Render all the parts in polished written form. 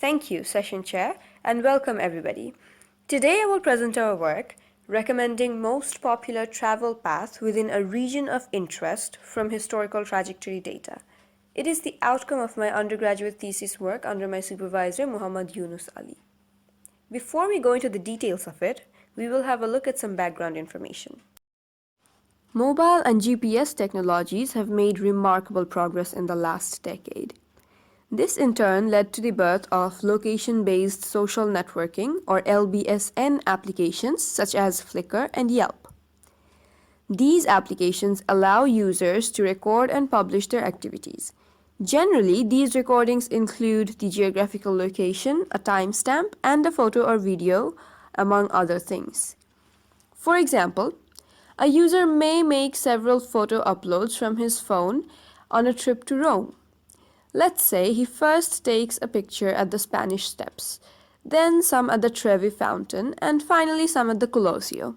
Thank you, Session Chair, and welcome everybody. Today I will present our work recommending most popular travel path within a region of interest from historical trajectory data. It is the outcome of my undergraduate thesis work under my supervisor, Muhammad Yunus Ali. Before we go into the details of it, we will have a look at some background information. Mobile and GPS technologies have made remarkable progress in the last decade. This in turn led to the birth of location-based social networking or LBSN applications such as Flickr and Yelp. These applications allow users to record and publish their activities. Generally, these recordings include the geographical location, a timestamp, and a photo or video, among other things. For example, a user may make several photo uploads from his phone on a trip to Rome. Let's say he first takes a picture at the Spanish Steps, then some at the Trevi Fountain, and finally some at the Colosseum.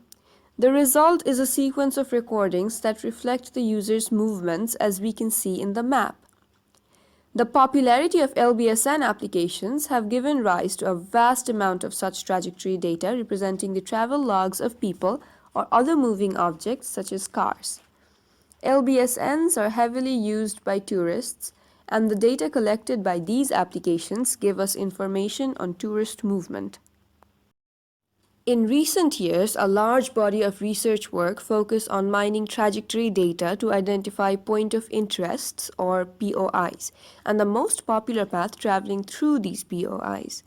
The result is a sequence of recordings that reflect the user's movements as we can see in the map. The popularity of LBSN applications have given rise to a vast amount of such trajectory data representing the travel logs of people or other moving objects such as cars. LBSNs are heavily used by tourists, and the data collected by these applications give us information on tourist movement. In recent years, a large body of research work focused on mining trajectory data to identify point of interests or POIs, and the most popular path traveling through these POIs.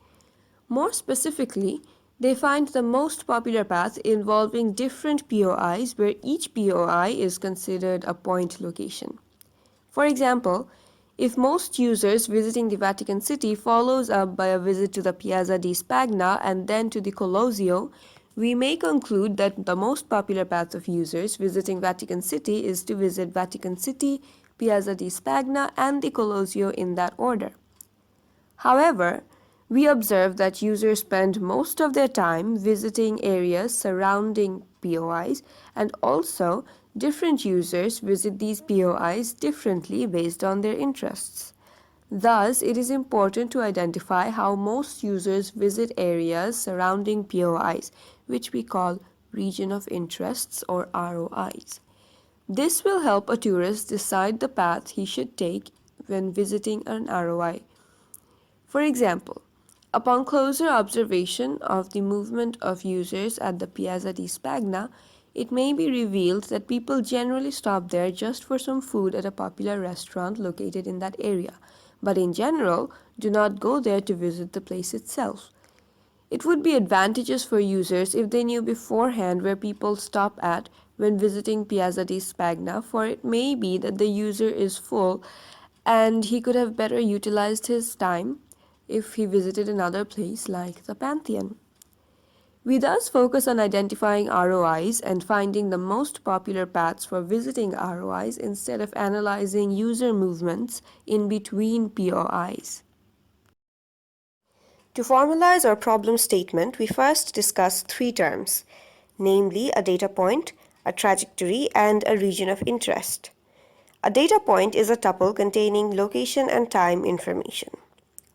More specifically, they find the most popular path involving different POIs where each POI is considered a point location. For example, if most users visiting the Vatican City follows up by a visit to the Piazza di Spagna and then to the Colosseum, we may conclude that the most popular path of users visiting Vatican City is to visit Vatican City, Piazza di Spagna, and the Colosseum in that order. However, we observe that users spend most of their time visiting areas surrounding POIs, and also different users visit these POIs differently based on their interests. Thus, it is important to identify how most users visit areas surrounding POIs, which we call region of interests or ROIs. This will help a tourist decide the path he should take when visiting an ROI. For example, upon closer observation of the movement of users at the Piazza di Spagna, it may be revealed that people generally stop there just for some food at a popular restaurant located in that area, but in general do not go there to visit the place itself. It would be advantageous for users if they knew beforehand where people stop at when visiting Piazza di Spagna, for it may be that the user is full and he could have better utilized his time if he visited another place like the Pantheon. We thus focus on identifying ROIs and finding the most popular paths for visiting ROIs instead of analyzing user movements in between POIs. To formalize our problem statement, we first discuss three terms, namely a data point, a trajectory, and a region of interest. A data point is a tuple containing location and time information.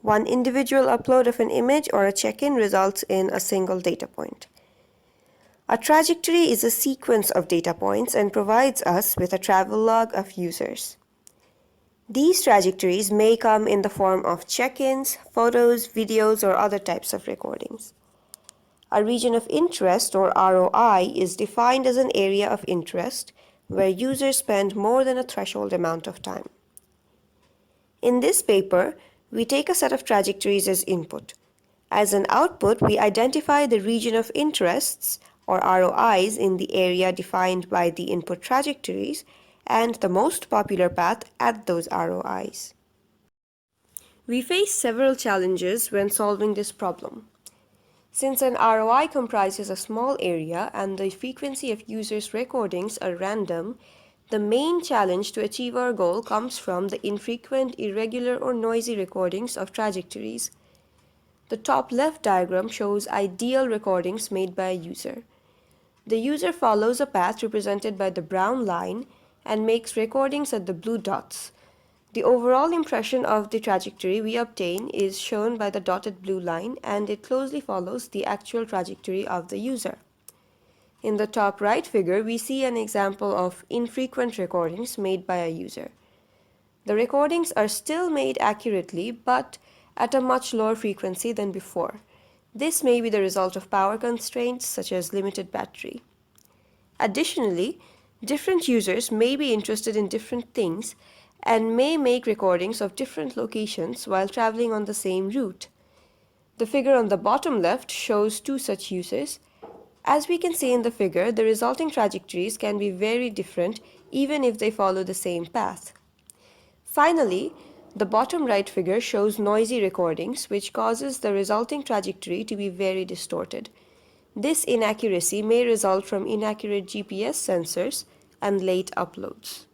One individual upload of an image or a check-in results in a single data point. A trajectory is a sequence of data points and provides us with a travel log of users. These trajectories may come in the form of check-ins, photos, videos, or other types of recordings. A region of interest or ROI is defined as an area of interest where users spend more than a threshold amount of time. In this paper, we take a set of trajectories as input. As an output, we identify the region of interests or ROIs in the area defined by the input trajectories and the most popular path at those ROIs. We face several challenges when solving this problem. Since an ROI comprises a small area and the frequency of users' recordings are random, the main challenge to achieve our goal comes from the infrequent, irregular, or noisy recordings of trajectories. The top left diagram shows ideal recordings made by a user. The user follows a path represented by the brown line and makes recordings at the blue dots. The overall impression of the trajectory we obtain is shown by the dotted blue line, and it closely follows the actual trajectory of the user. In the top right figure, we see an example of infrequent recordings made by a user. The recordings are still made accurately, but at a much lower frequency than before. This may be the result of power constraints such as limited battery. Additionally, different users may be interested in different things and may make recordings of different locations while traveling on the same route. The figure on the bottom left shows two such users. As we can see in the figure, the resulting trajectories can be very different even if they follow the same path. Finally, the bottom right figure shows noisy recordings, which causes the resulting trajectory to be very distorted. This inaccuracy may result from inaccurate GPS sensors and late uploads.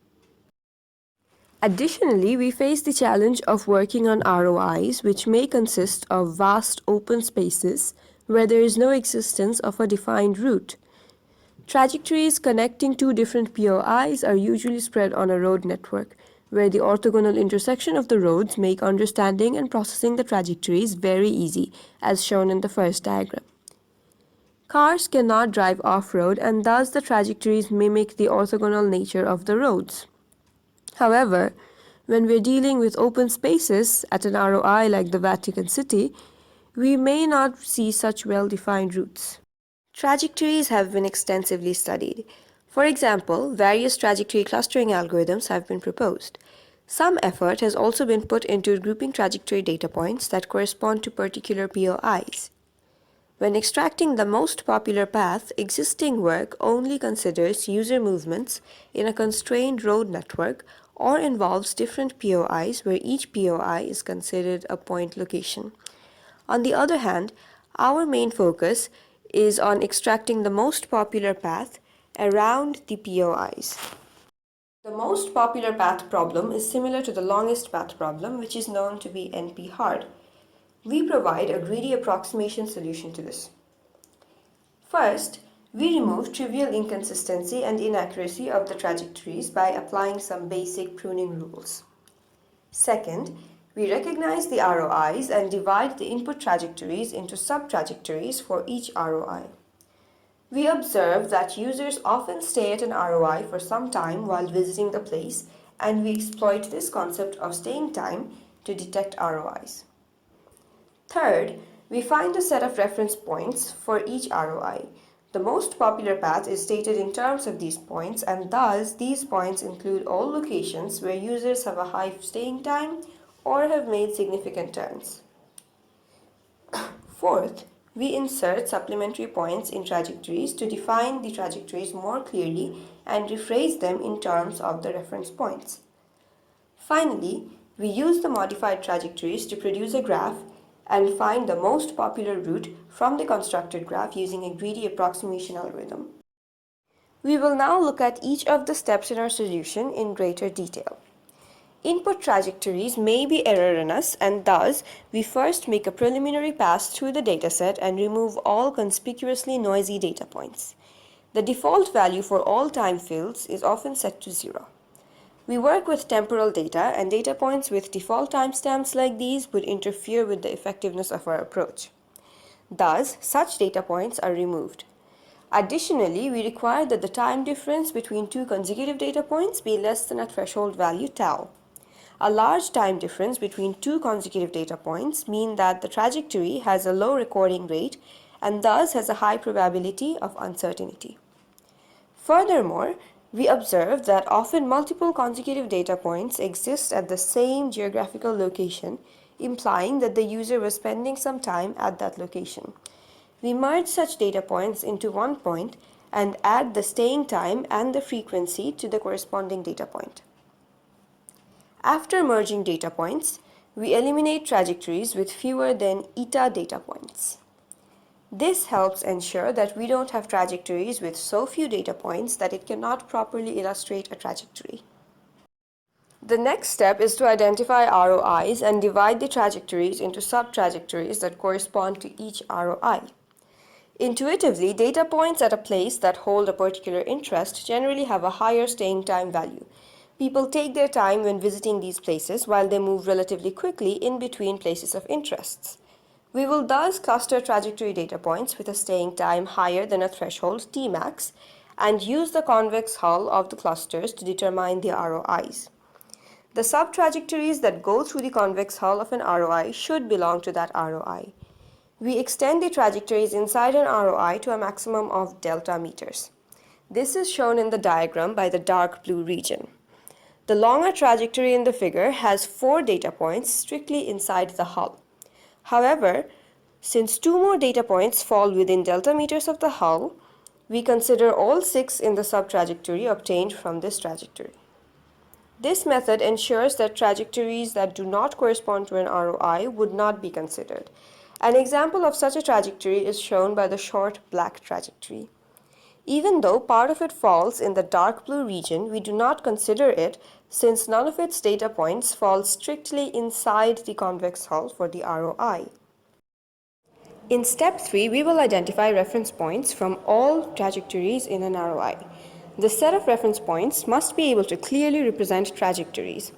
Additionally, we face the challenge of working on ROIs, which may consist of vast open spaces where there is no existence of a defined route. Trajectories connecting two different POIs are usually spread on a road network, where the orthogonal intersection of the roads make understanding and processing the trajectories very easy, as shown in the first diagram. Cars cannot drive off-road, and thus the trajectories mimic the orthogonal nature of the roads. However, when we're dealing with open spaces at an ROI like the Vatican City, we may not see such well-defined routes. Trajectories have been extensively studied. For example, various trajectory clustering algorithms have been proposed. Some effort has also been put into grouping trajectory data points that correspond to particular POIs. When extracting the most popular path, existing work only considers user movements in a constrained road network or involves different POIs where each POI is considered a point location. On the other hand, our main focus is on extracting the most popular path around the POIs. The most popular path problem is similar to the longest path problem, which is known to be NP-hard. We provide a greedy approximation solution to this. First, we remove trivial inconsistency and inaccuracy of the trajectories by applying some basic pruning rules. Second, we recognize the ROIs and divide the input trajectories into sub-trajectories for each ROI. We observe that users often stay at an ROI for some time while visiting the place, and we exploit this concept of staying time to detect ROIs. Third, we find a set of reference points for each ROI. The most popular path is stated in terms of these points, and thus these points include all locations where users have a high staying time or have made significant turns. Fourth, we insert supplementary points in trajectories to define the trajectories more clearly and rephrase them in terms of the reference points. Finally, we use the modified trajectories to produce a graph and find the most popular route from the constructed graph using a greedy approximation algorithm. We will now look at each of the steps in our solution in greater detail. Input trajectories may be erroneous, and thus we first make a preliminary pass through the dataset and remove all conspicuously noisy data points. The default value for all time fields is often set to 0. We work with temporal data, and data points with default timestamps like these would interfere with the effectiveness of our approach. Thus, such data points are removed. Additionally, we require that the time difference between two consecutive data points be less than a threshold value tau. A large time difference between two consecutive data points means that the trajectory has a low recording rate and thus has a high probability of uncertainty. Furthermore, we observe that often multiple consecutive data points exist at the same geographical location, implying that the user was spending some time at that location. We merge such data points into one point and add the staying time and the frequency to the corresponding data point. After merging data points, we eliminate trajectories with fewer than eta data points. This helps ensure that we don't have trajectories with so few data points that it cannot properly illustrate a trajectory. The next step is to identify ROIs and divide the trajectories into sub-trajectories that correspond to each ROI. Intuitively, data points at a place that hold a particular interest generally have a higher staying time value. People take their time when visiting these places while they move relatively quickly in between places of interests. We will thus cluster trajectory data points with a staying time higher than a threshold Tmax and use the convex hull of the clusters to determine the ROIs. The sub-trajectories that go through the convex hull of an ROI should belong to that ROI. We extend the trajectories inside an ROI to a maximum of delta meters. This is shown in the diagram by the dark blue region. The longer trajectory in the figure has 4 data points strictly inside the hull. However, since 2 more data points fall within delta meters of the hull, we consider all 6 in the sub-trajectory obtained from this trajectory. This method ensures that trajectories that do not correspond to an ROI would not be considered. An example of such a trajectory is shown by the short black trajectory. Even though part of it falls in the dark blue region, we do not consider it since none of its data points fall strictly inside the convex hull for the ROI. In step 3, we will identify reference points from all trajectories in an ROI. The set of reference points must be able to clearly represent trajectories.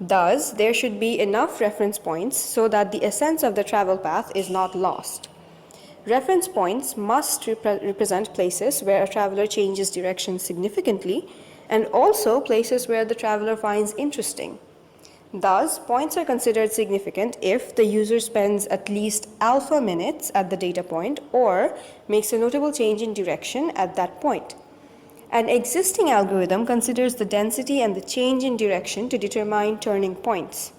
Thus, there should be enough reference points so that the essence of the travel path is not lost. Reference points must represent places where a traveler changes direction significantly and also places where the traveler finds interesting. Thus, points are considered significant if the user spends at least alpha minutes at the data point or makes a notable change in direction at that point. An existing algorithm considers the density and the change in direction to determine turning points.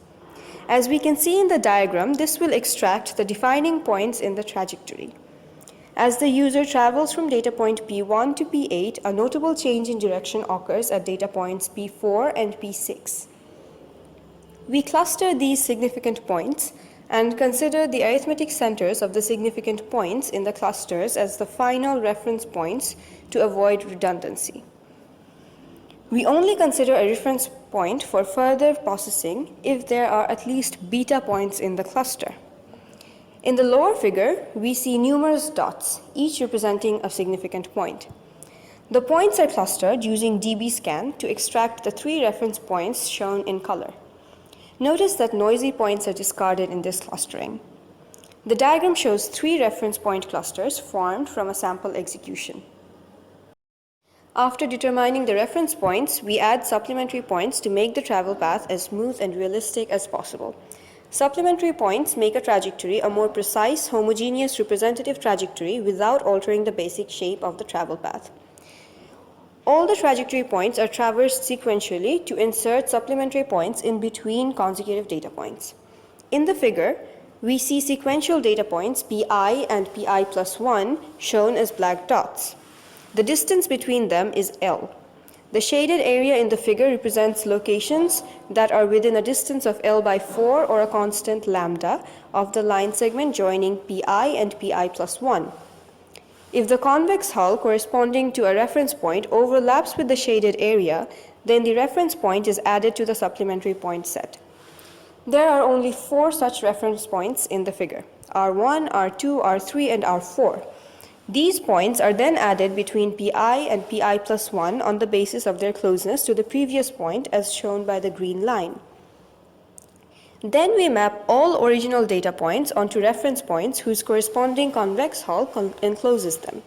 As we can see in the diagram, this will extract the defining points in the trajectory. As the user travels from data point P1 to P8, a notable change in direction occurs at data points P4 and P6. We cluster these significant points and consider the arithmetic centers of the significant points in the clusters as the final reference points to avoid redundancy. We only consider a reference point for further processing if there are at least beta points in the cluster. In the lower figure, we see numerous dots, each representing a significant point. The points are clustered using dbScan to extract the 3 reference points shown in color. Notice that noisy points are discarded in this clustering. The diagram shows 3 reference point clusters formed from a sample execution. After determining the reference points, we add supplementary points to make the travel path as smooth and realistic as possible. Supplementary points make a trajectory a more precise, homogeneous, representative trajectory without altering the basic shape of the travel path. All the trajectory points are traversed sequentially to insert supplementary points in between consecutive data points. In the figure, we see sequential data points pi and pi plus 1 shown as black dots. The distance between them is L. The shaded area in the figure represents locations that are within a distance of L by 4 or a constant lambda of the line segment joining pi and pi plus 1. If the convex hull corresponding to a reference point overlaps with the shaded area, then the reference point is added to the supplementary point set. There are only 4 such reference points in the figure: R1, R2, R3, and R4. These points are then added between pi and pi plus 1 on the basis of their closeness to the previous point as shown by the green line. Then we map all original data points onto reference points whose corresponding convex hull encloses them.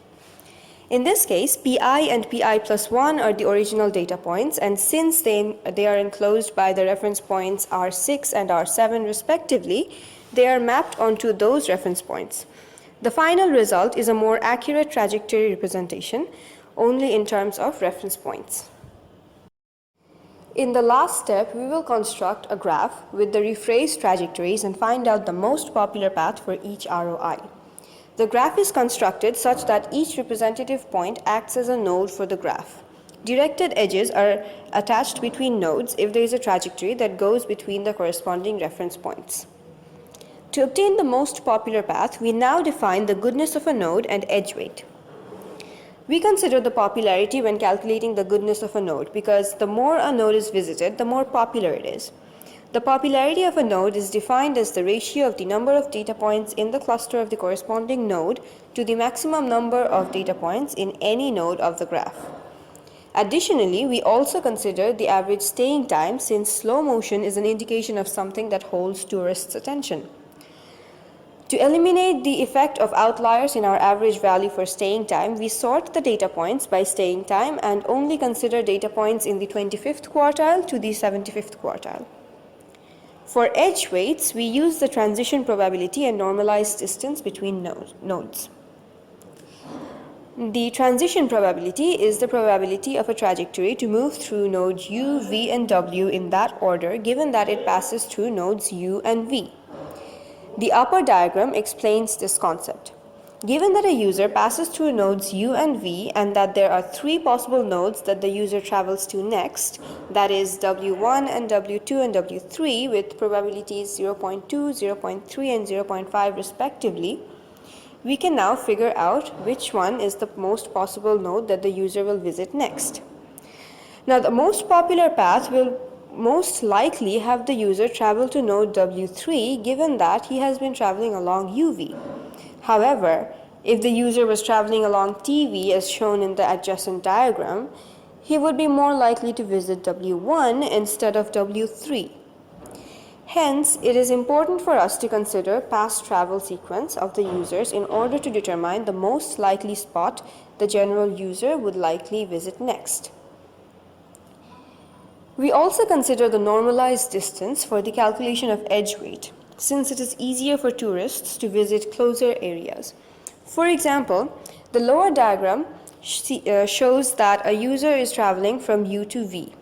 In this case, pi and pi plus 1 are the original data points, and since they are enclosed by the reference points R6 and R7 respectively, they are mapped onto those reference points. The final result is a more accurate trajectory representation, only in terms of reference points. In the last step, we will construct a graph with the rephrased trajectories and find out the most popular path for each ROI. The graph is constructed such that each representative point acts as a node for the graph. Directed edges are attached between nodes if there is a trajectory that goes between the corresponding reference points. To obtain the most popular path, we now define the goodness of a node and edge weight. We consider the popularity when calculating the goodness of a node because the more a node is visited, the more popular it is. The popularity of a node is defined as the ratio of the number of data points in the cluster of the corresponding node to the maximum number of data points in any node of the graph. Additionally, we also consider the average staying time, since slow motion is an indication of something that holds tourists' attention. To eliminate the effect of outliers in our average value for staying time, we sort the data points by staying time and only consider data points in the 25th quartile to the 75th quartile. For edge weights, we use the transition probability and normalized distance between nodes. The transition probability is the probability of a trajectory to move through nodes U, V, and W in that order, given that it passes through nodes U and V. The upper diagram explains this concept. Given that a user passes through nodes U and V and that there are three possible nodes that the user travels to next, that is W1 and W2 and W3 with probabilities 0.2, 0.3, and 0.5 respectively, we can now figure out which one is the most possible node that the user will visit next. Now, the most popular path will most likely have the user travel to node W3, given that he has been traveling along UV. However, if the user was traveling along TV as shown in the adjacent diagram, he would be more likely to visit W1 instead of W3. Hence, it is important for us to consider past travel sequence of the users in order to determine the most likely spot the general user would likely visit next. We also consider the normalized distance for the calculation of edge weight, since it is easier for tourists to visit closer areas. For example, the lower diagram shows that a user is traveling from U to V.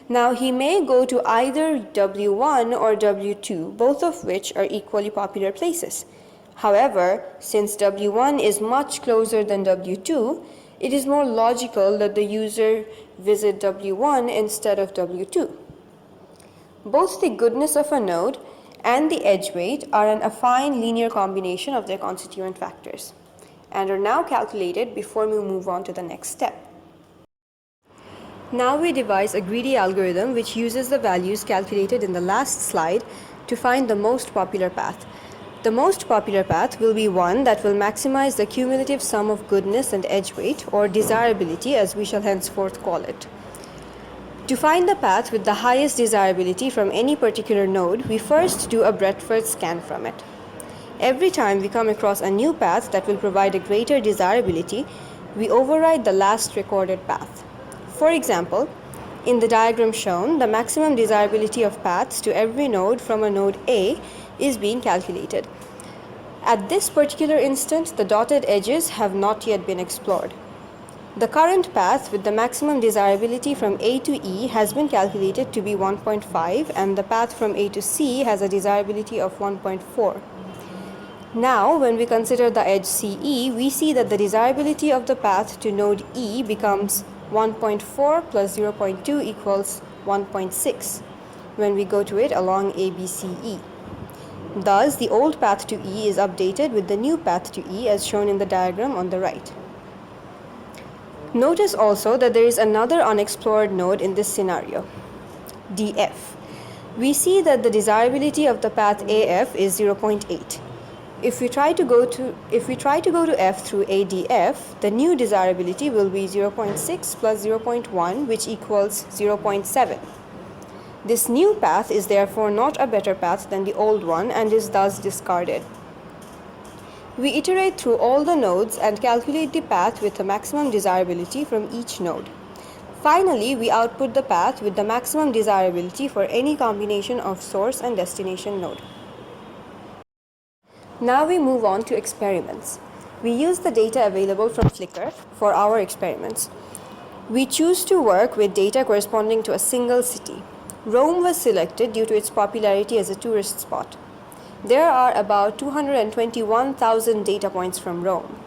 Now, he may go to either W1 or W2, both of which are equally popular places. However, since W1 is much closer than W2, it is more logical that the user visit W1 instead of W2. Both the goodness of a node and the edge weight are an affine linear combination of their constituent factors and are now calculated before we move on to the next step. Now we devise a greedy algorithm which uses the values calculated in the last slide to find the most popular path. The most popular path will be one that will maximize the cumulative sum of goodness and edge weight, or desirability as we shall henceforth call it. To find the path with the highest desirability from any particular node, we first do a breadth-first scan from it. Every time we come across a new path that will provide a greater desirability, we override the last recorded path. For example, in the diagram shown, the maximum desirability of paths to every node from a node A is being calculated. At this particular instant, the dotted edges have not yet been explored. The current path with the maximum desirability from A to E has been calculated to be 1.5, and the path from A to C has a desirability of 1.4. Now, when we consider the edge CE, we see that the desirability of the path to node E becomes 1.4 plus 0.2 equals 1.6 when we go to it along ABCE. Thus, the old path to E is updated with the new path to E as shown in the diagram on the right. Notice also that there is another unexplored node in this scenario, DF. We see that the desirability of the path AF is 0.8. If we try to go to F through ADF, the new desirability will be 0.6 plus 0.1, which equals 0.7. This new path is therefore not a better path than the old one and is thus discarded. We iterate through all the nodes and calculate the path with the maximum desirability from each node. Finally, we output the path with the maximum desirability for any combination of source and destination node. Now we move on to experiments. We use the data available from Flickr for our experiments. We choose to work with data corresponding to a single city. Rome was selected due to its popularity as a tourist spot. There are about 221,000 data points from Rome.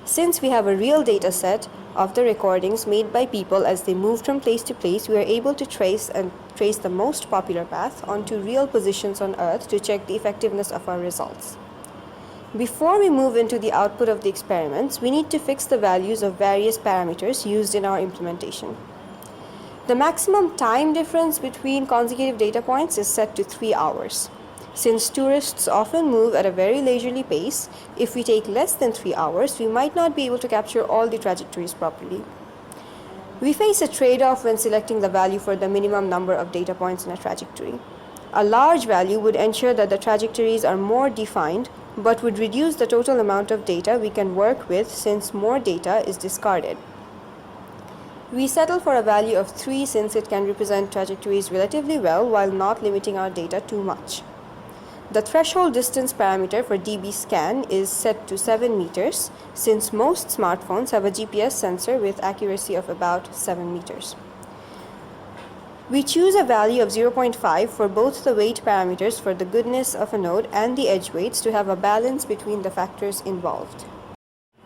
Since we have a real data set of the recordings made by people as they moved from place to place, we are able to trace the most popular path onto real positions on Earth to check the effectiveness of our results. Before we move into the output of the experiments, we need to fix the values of various parameters used in our implementation. The maximum time difference between consecutive data points is set to 3 hours. Since tourists often move at a very leisurely pace, if we take less than 3 hours, we might not be able to capture all the trajectories properly. We face a trade-off when selecting the value for the minimum number of data points in a trajectory. A large value would ensure that the trajectories are more defined, but would reduce the total amount of data we can work with since more data is discarded. We settle for a value of 3 since it can represent trajectories relatively well while not limiting our data too much. The threshold distance parameter for dB scan is set to 7 meters since most smartphones have a GPS sensor with accuracy of about 7 meters. We choose a value of 0.5 for both the weight parameters for the goodness of a node and the edge weights to have a balance between the factors involved.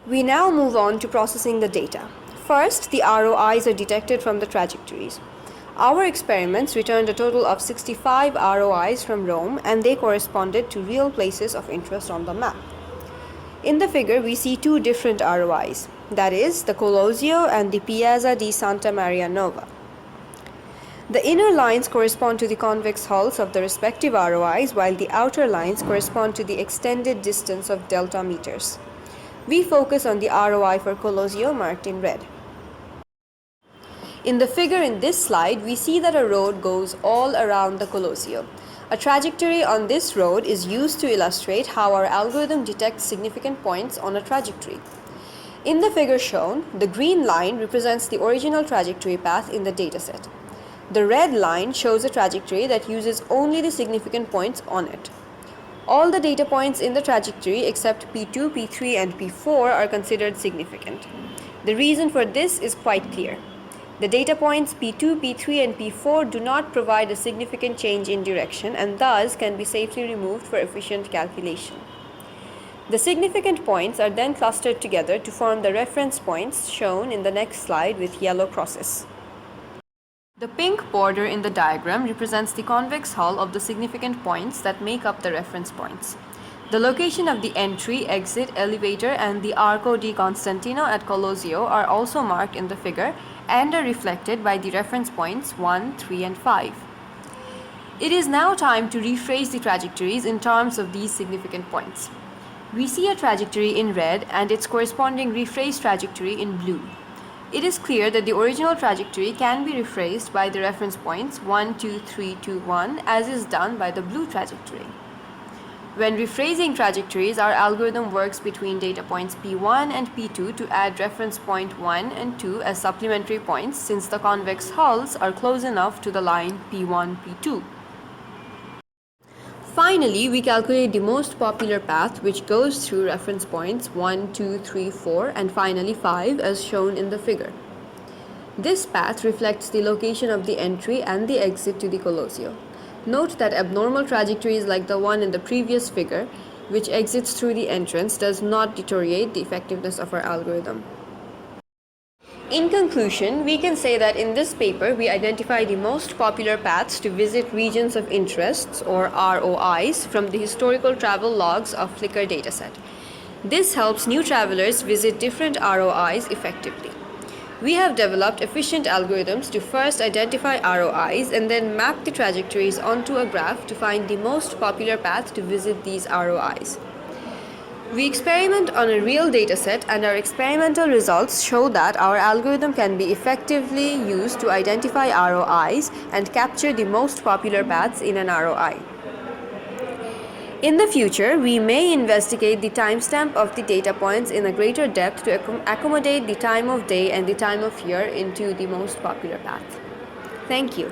We now move on to processing the data. First, the ROIs are detected from the trajectories. Our experiments returned a total of 65 ROIs from Rome, and they corresponded to real places of interest on the map. In the figure, we see two different ROIs, that is, the Colosio and the Piazza di Santa Maria Nova. The inner lines correspond to the convex hulls of the respective ROIs, while the outer lines correspond to the extended distance of delta meters. We focus on the ROI for Colosio marked in red. In the figure in this slide, we see that a road goes all around the Colosio. A trajectory on this road is used to illustrate how our algorithm detects significant points on a trajectory. In the figure shown, the green line represents the original trajectory path in the dataset. The red line shows a trajectory that uses only the significant points on it. All the data points in the trajectory except P2, P3, and P4 are considered significant. The reason for this is quite clear. The data points P2, P3, and P4 do not provide a significant change in direction and thus can be safely removed for efficient calculation. The significant points are then clustered together to form the reference points shown in the next slide with yellow crosses. The pink border in the diagram represents the convex hull of the significant points that make up the reference points. The location of the entry, exit, elevator, and the Arco di Constantino at Colosio are also marked in the figure and are reflected by the reference points 1, 3, and 5. It is now time to rephrase the trajectories in terms of these significant points. We see a trajectory in red and its corresponding rephrased trajectory in blue. It is clear that the original trajectory can be rephrased by the reference points 1, 2, 3, 2, 1 as is done by the blue trajectory. When rephrasing trajectories, our algorithm works between data points P1 and P2 to add reference point 1 and 2 as supplementary points since the convex hulls are close enough to the line P1, P2. Finally, we calculate the most popular path which goes through reference points 1, 2, 3, 4 and finally 5 as shown in the figure. This path reflects the location of the entry and the exit to the Colosio. Note that abnormal trajectories like the one in the previous figure, which exits through the entrance, does not deteriorate the effectiveness of our algorithm. In conclusion, we can say that in this paper we identify the most popular paths to visit regions of interest or ROIs from the historical travel logs of Flickr dataset. This helps new travelers visit different ROIs effectively. We have developed efficient algorithms to first identify ROIs and then map the trajectories onto a graph to find the most popular path to visit these ROIs. We experiment on a real dataset and our experimental results show that our algorithm can be effectively used to identify ROIs and capture the most popular paths in an ROI. In the future, we may investigate the timestamp of the data points in a greater depth to accommodate the time of day and the time of year into the most popular path. Thank you.